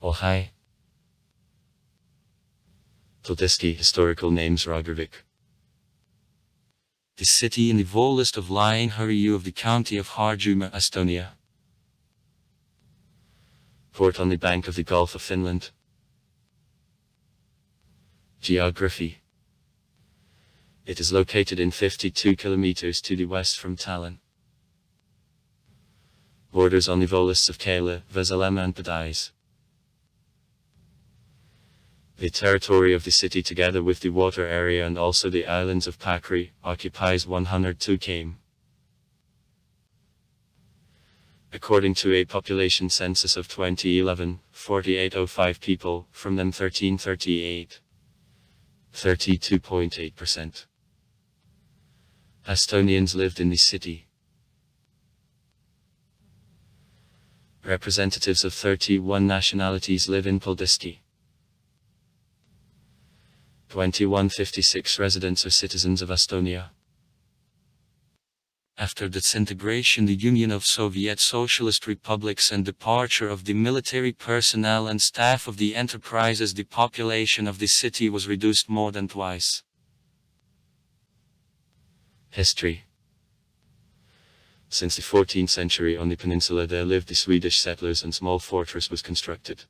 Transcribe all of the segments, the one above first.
Ohai. Paldiski. Historical names: Rogervik. The city in the volist of lying Hurriu of the county of Harjumaa, Estonia. Port on the bank of the Gulf of Finland. Geography. It is located in 52 kilometers to the west from Tallinn. Borders on the volists of Keila, Vesalemma and Padais. The territory of the city, together with the water area and also the islands of Pakri, occupies 102 km. According to a population census of 2011, 4,805 people, from them 1338. 32.8%. Estonians lived in the city. Representatives of 31 nationalities live in Paldiski. 2156 residents are citizens of Estonia. After disintegration, the Union of Soviet Socialist Republics, and departure of the military personnel and staff of the enterprises, the population of the city was reduced more than twice. History. Since the 14th century on the peninsula there lived the Swedish settlers, and small fortress was constructed.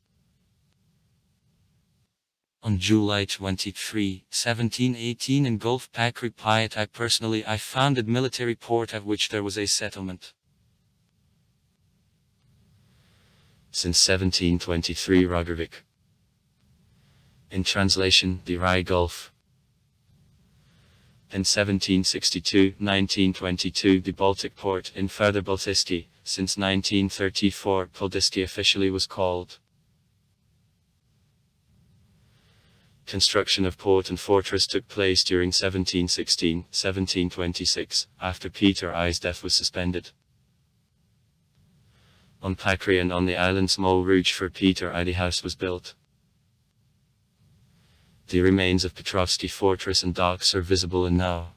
On July 23, 1718 in Gulf Pakri Piat I founded military port at which there was a settlement. Since 1723 Rogervik. In translation, the Rye Gulf. In 1762-1922 the Baltic port in further Paldiski. Since 1934 Paldiski officially was called. Construction of port and fortress took place during 1716-1726, after Peter I's death was suspended. On Pakri and on the island Small Rouge for Peter I the house was built. The remains of Petrovsky fortress and docks are visible and now.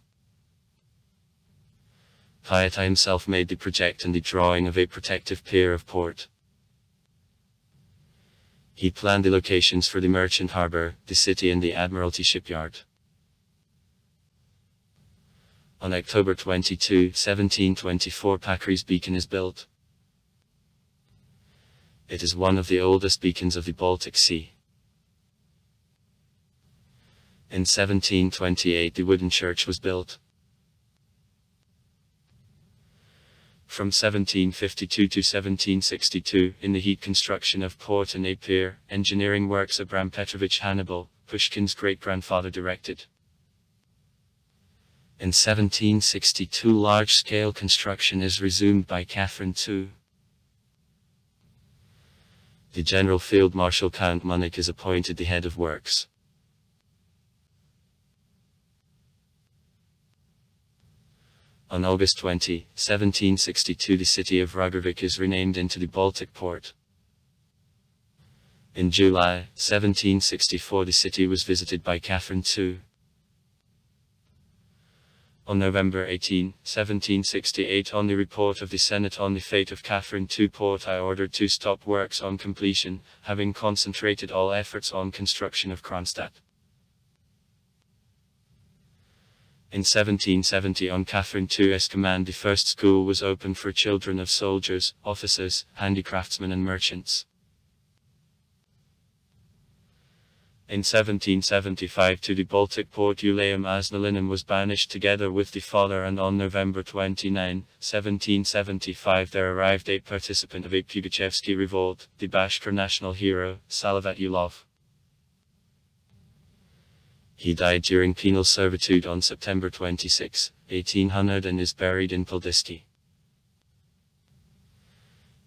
Piat I himself made the project and the drawing of a protective pier of port. He planned the locations for the merchant harbour, the city and the Admiralty shipyard. On October 22, 1724 Pakri's beacon is built. It is one of the oldest beacons of the Baltic Sea. In 1728 the wooden church was built. From 1752 to 1762, in the heat construction of port and a pier, engineering works Abram Petrovich Hannibal, Pushkin's great-grandfather, directed. In 1762 large-scale construction is resumed by Catherine II. The General Field Marshal Count Munich is appointed the head of works. On August 20, 1762 the city of Rogervik is renamed into the Baltic port. In July, 1764 the city was visited by Catherine II. On November 18, 1768 on the report of the Senate on the fate of Catherine II port I ordered to stop works on completion, having concentrated all efforts on construction of Kronstadt. In 1770 on Catherine II's command the first school was opened for children of soldiers, officers, handicraftsmen and merchants. In 1775 to the Baltic port Uleum Asnalinen was banished together with the father, and on November 29, 1775 there arrived a participant of a Pugachevsky revolt, the Bashkir national hero, Salavat Ulov. He died during penal servitude on September 26, 1800 and is buried in Paldiski.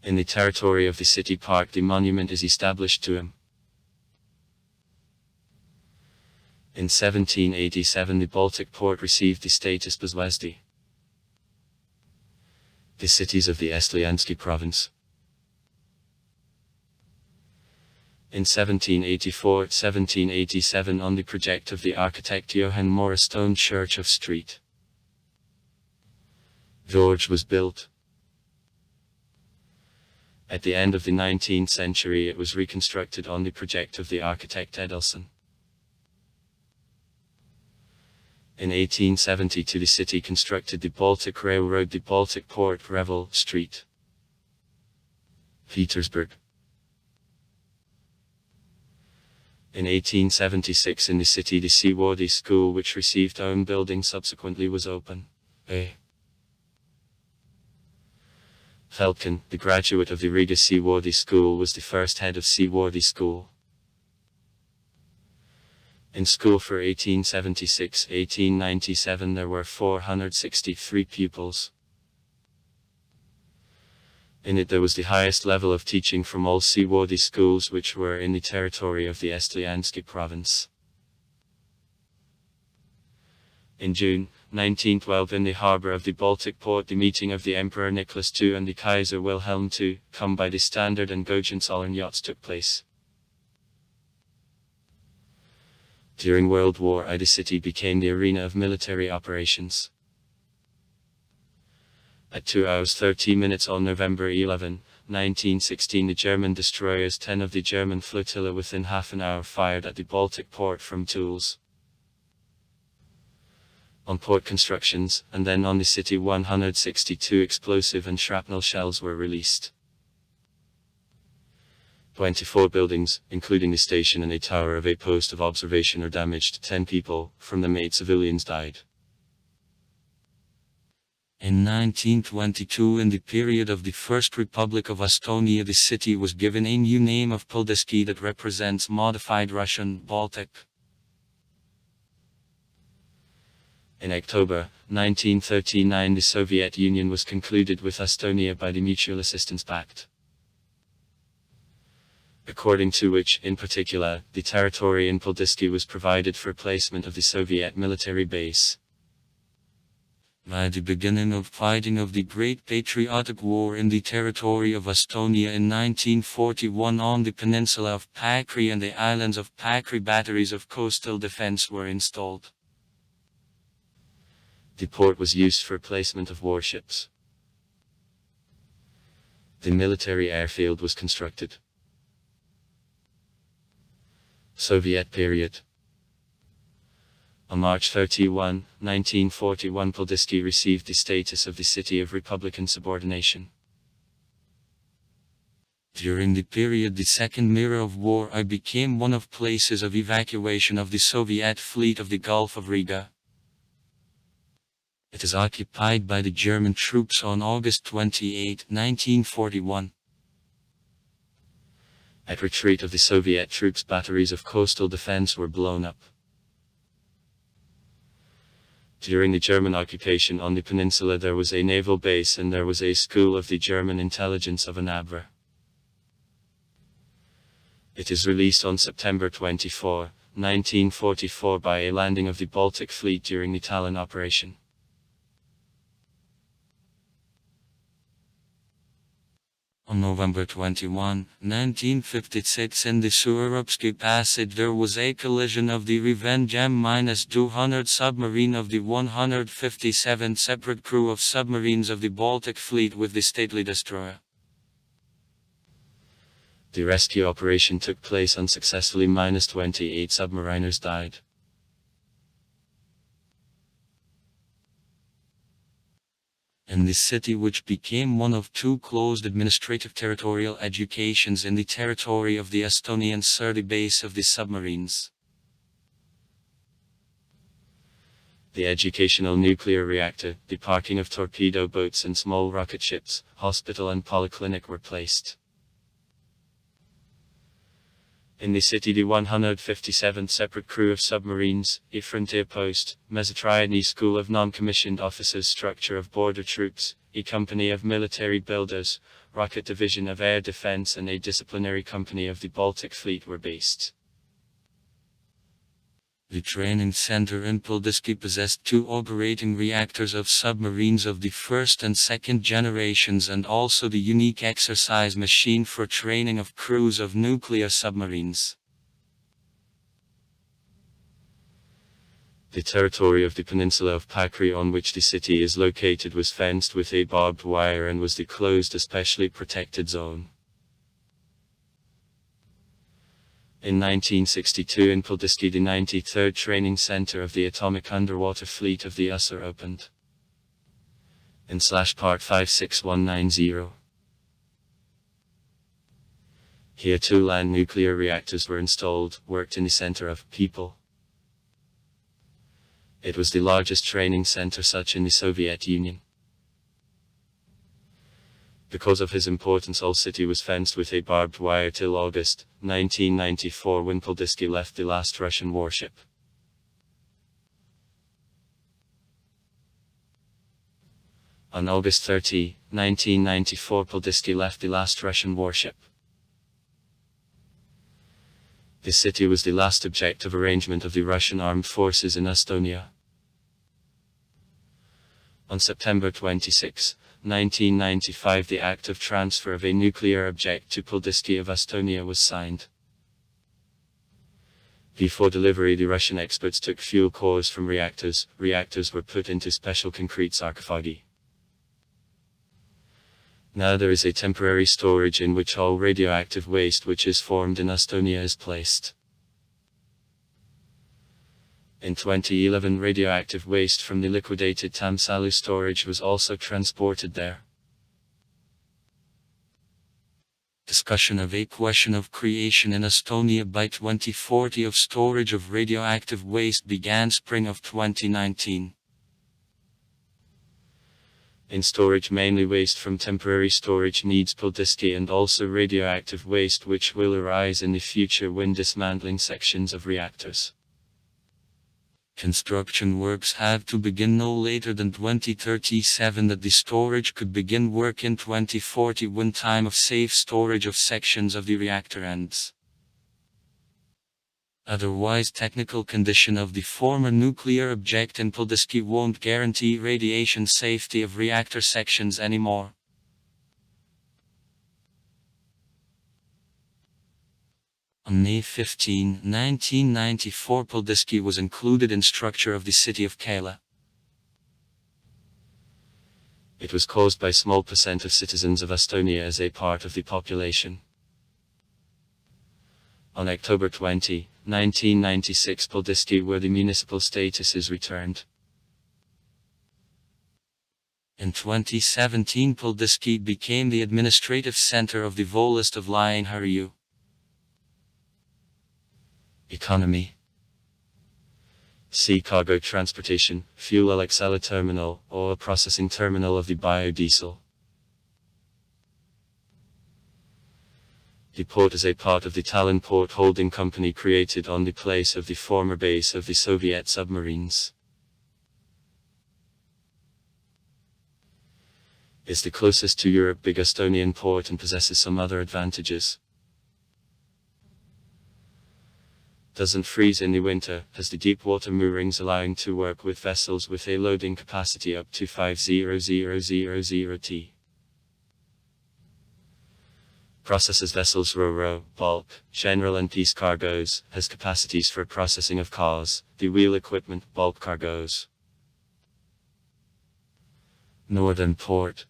In the territory of the city park the monument is established to him. In 1787 the Baltic port received the status Bezwezdy. The cities of the Estliansky province. In 1784-1787 on the project of the architect Johann Mora stone church of St. George was built. At the end of the 19th century it was reconstructed on the project of the architect Edelson. In 1872 the city constructed the Baltic Railroad, the Baltic Port, Revel Street, Petersburg. In 1876 in the city the Seaworthy School, which received own building, subsequently was open. Felkin, the graduate of the Riga Seaworthy School, was the first head of Seaworthy School. In school for 1876-1897 there were 463 pupils. In it there was the highest level of teaching from all Seaworthy schools which were in the territory of the Estliansky province. In June 1912 in the harbour of the Baltic port the meeting of the Emperor Nicholas II and the Kaiser Wilhelm II, come by the Standard and Hohenzollern yachts, took place. During World War I the city became the arena of military operations. At 2 hours 30 minutes on November 11, 1916 the German destroyers 10 of the German flotilla within half an hour fired at the Baltic port from Tools. On port constructions, and then on the city 162 explosive and shrapnel shells were released. 24 buildings, including the station and a tower of a post of observation, are damaged. 10 people, from them 8 civilians, died. In 1922, in the period of the First Republic of Estonia, the city was given a new name of Paldiski that represents modified Russian Baltic. In October 1939 the Soviet Union was concluded with Estonia by the Mutual Assistance Pact, according to which, in particular, the territory in Paldiski was provided for placement of the Soviet military base. By the beginning of fighting of the Great Patriotic War in the territory of Estonia in 1941 on the peninsula of Pakri and the islands of Pakri, batteries of coastal defense were installed. The port was used for placement of warships. The military airfield was constructed. Soviet period. On March 31, 1941 Paldiski received the status of the city of Republican subordination. During the period the Second Mirror of War I became one of places of evacuation of the Soviet fleet of the Gulf of Riga. It is occupied by the German troops on August 28, 1941. At retreat of the Soviet troops batteries of coastal defense were blown up. During the German occupation on the peninsula there was a naval base and there was a school of the German intelligence of Anabra. It is released on September 24, 1944 by a landing of the Baltic Fleet during the Tallinn operation. On November 21, 1956 in the Surabski Passage there was a collision of the Revenge M-200 submarine of the 157 separate crew of submarines of the Baltic Fleet with the stately destroyer. The rescue operation took place unsuccessfully. -28 submariners died. In the city, which became one of two closed administrative territorial educations in the territory of the Estonian Sur, the base of the submarines. The educational nuclear reactor, the parking of torpedo boats and small rocket ships, hospital and polyclinic were placed. In the city the 157th separate crew of submarines, a frontier post, Mesatriani school of non-commissioned officers, structure of border troops, a company of military builders, rocket division of air defense and a disciplinary company of the Baltic Fleet were based. The training center in Paldiski possessed two operating reactors of submarines of the first and second generations and also the unique exercise machine for training of crews of nuclear submarines. The territory of the peninsula of Pakri on which the city is located was fenced with a barbed wire and was the closed especially protected zone. In 1962 in Paldiski, the 93rd training center of the atomic underwater fleet of the USA opened. In /part 56190. Here 2 land nuclear reactors were installed, worked in the center of people. It was the largest training center such in the Soviet Union. Because of his importance, all city was fenced with a barbed wire till August 1994, when Paldiski left the last Russian warship. On August 30, 1994, Paldiski left the last Russian warship. The city was the last object of arrangement of the Russian armed forces in Estonia. On September 26, 1995, the act of transfer of a nuclear object to Paldiski of Estonia was signed. Before delivery, the Russian experts took fuel cores from reactors. Reactors were put into special concrete sarcophagi. Now there is a temporary storage in which all radioactive waste which is formed in Estonia is placed. In 2011, radioactive waste from the liquidated Tampsalu storage was also transported there. Discussion of a question of creation in Estonia by 2040 of storage of radioactive waste began spring of 2019. In storage, mainly waste from temporary storage needs Paldiski, and also radioactive waste which will arise in the future when dismantling sections of reactors. Construction works have to begin no later than 2037, that the storage could begin work in 2040 when time of safe storage of sections of the reactor ends. Otherwise, technical condition of the former nuclear object in Paldiski won't guarantee radiation safety of reactor sections anymore. On May 15, 1994, Paldiski was included in structure of the city of Kala. It was caused by small percent of citizens of Estonia as a part of the population. On October 20, 1996, Paldiski where the municipal status is returned. In 2017, Paldiski became the administrative center of the Volist of Lion Hariu. Economy. Sea cargo transportation, fuel Alexela terminal, oil processing terminal of the biodiesel. The port is a part of the Tallinn Port Holding Company created on the place of the former base of the Soviet submarines. Is the closest to Europe big Estonian port and possesses some other advantages. Doesn't freeze in the winter, has the deep water moorings allowing to work with vessels with a loading capacity up to 50,000 t. Processes vessels ro-ro, bulk, general and peace cargoes, has capacities for processing of cars, the wheel equipment, bulk cargoes. Northern port.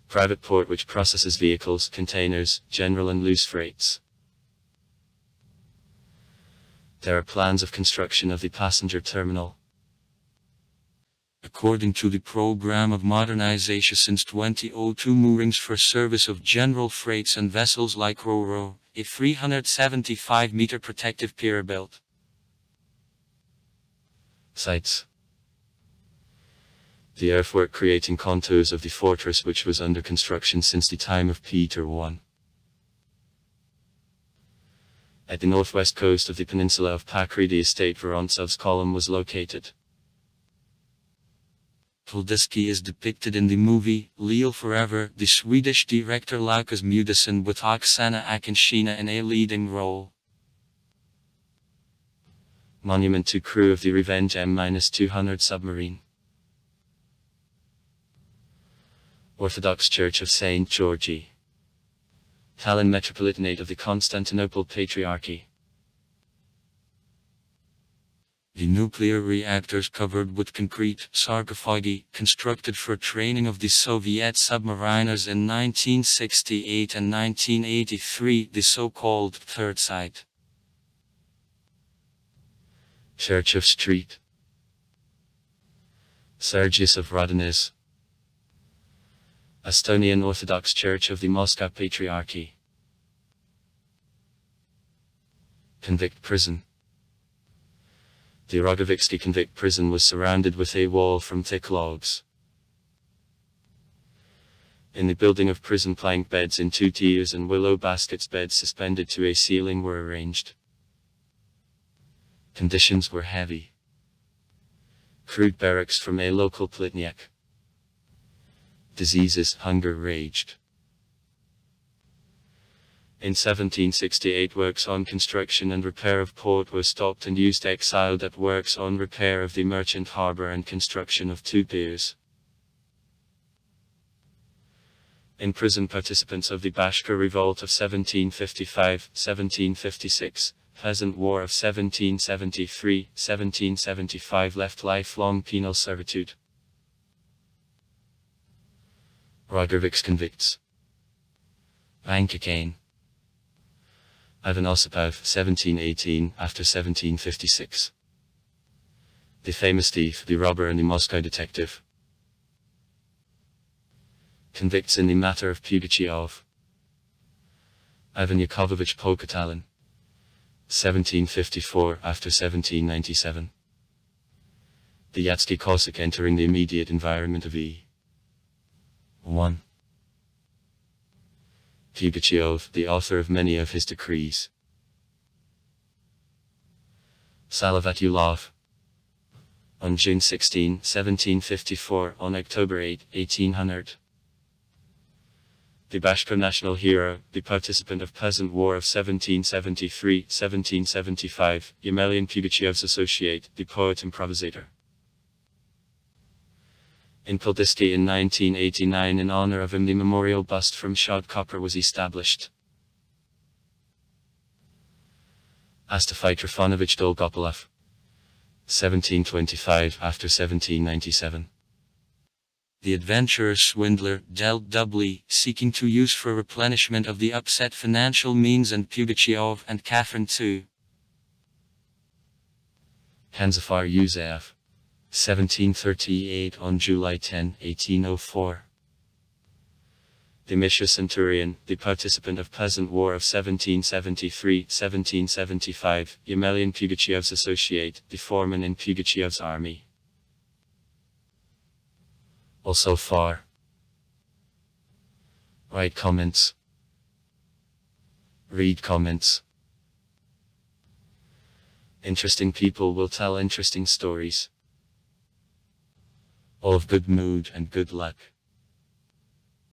Private port which processes vehicles, containers, general and loose freights. There are plans of construction of the passenger terminal. According to the program of modernization since 2002, moorings for service of general freights and vessels like ro-ro, a 375-meter protective pier built. Sites. The earthwork creating contours of the fortress which was under construction since the time of Peter I. At the northwest coast of the peninsula of Pakri, the estate Vorontsov's column was located. Paldiski is depicted in the movie Leo Forever, the Swedish director Lukas Moodysson with Oksana Akinshina in a leading role. Monument to crew of the Revenge M-200 submarine. Orthodox Church of St. Georgi. Tallinn Metropolitanate of the Constantinople Patriarchy. The nuclear reactors covered with concrete sarcophagi, constructed for training of the Soviet submariners in 1968 and 1983, the so-called Third Site. Church of St. Sergius of Rodinez, Estonian Orthodox Church of the Moscow Patriarchy. Convict prison. The Rogovitsky convict prison was surrounded with a wall from thick logs. In the building of prison, plank beds in 2 tiers and willow baskets beds suspended to a ceiling were arranged. Conditions were heavy. Crude barracks from a local Plitniak. Diseases, hunger raged. In 1768, works on construction and repair of port were stopped and used, exiled at works on repair of the merchant harbour and construction of 2 piers. In prison, participants of the Bashkir Revolt of 1755-1756, Peasant War of 1773-1775 left lifelong penal servitude. Rogovics convicts. Vankakane. Ivan Osipov, 1718, after 1756. The famous thief, the robber and the Moscow detective. Convicts in the matter of Pugachev. Ivan Yakovlevich Pokatalin, 1754, after 1797. The Yatsky Cossack entering the immediate environment of E1. Pugachev, the author of many of his decrees. Salavatulov. On June 16, 1754, on October 8, 1800. The Bashkir national hero, the participant of Peasant War of 1773-1775, Yemelyan Pugachev's associate, the poet-improvisator. In Paldiski in 1989, in honor of him, the memorial bust from shod copper was established. Astafy Trifonovich Dolgopolov, 1725, after 1797. The adventurer swindler dealt doubly, seeking to use for replenishment of the upset financial means, and Pugachev and Catherine too. Hanzafar Yusef, 1738, on July 10, 1804. The Misha Centurion, the participant of Peasant War of 1773-1775, Yemelyan Pugachev's associate, the foreman in Pugachev's army. Also far. Write comments. Read comments. Interesting people will tell interesting stories. All of good mood and good luck.